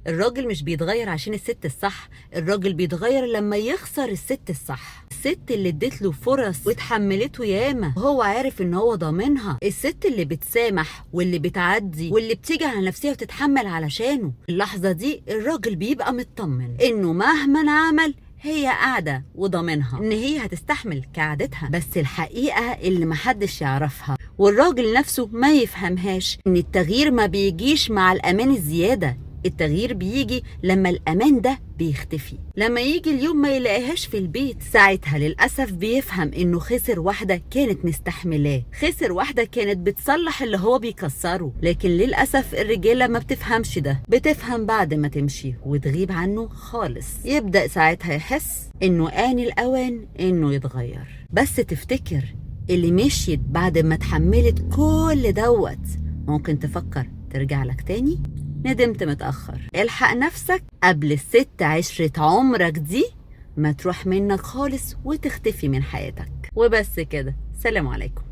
الراجل مش بيتغير عشان الست الصح، الراجل بيتغير لما يخسر الست الصح. الست اللي ادت له فرص واتحملته ياما وهو عارف ان هو ضامنها، الست اللي بتسامح واللي بتعدي واللي بتيجي على نفسها وتتحمل علشانه. اللحظة دي الراجل بيبقى مطمن انه مهما عمل هي قاعدة وضامنها ان هي هتستحمل كعادتها. بس الحقيقة اللي محدش يعرفها والراجل نفسه ما يفهمهاش ان التغيير ما بيجيش مع الامان الزيادة، التغيير بيجي لما الأمان ده بيختفي، لما يجي اليوم ما يلاقيهاش في البيت. ساعتها للأسف بيفهم إنه خسر واحدة كانت مستحملاه، خسر واحدة كانت بتصلح اللي هو بيكسره. لكن للأسف الرجالة ما بتفهمش ده، بتفهم بعد ما تمشي وتغيب عنه خالص. يبدأ ساعتها يحس إنه آن الأوان إنه يتغير. بس تفتكر اللي مشيت بعد ما اتحملت كل دوت ممكن تفكر ترجع لك تاني؟ ندمت متأخر. الحق نفسك قبل الست عشرة عمرك دي ما تروح منك خالص وتختفي من حياتك. وبس كده، سلام عليكم.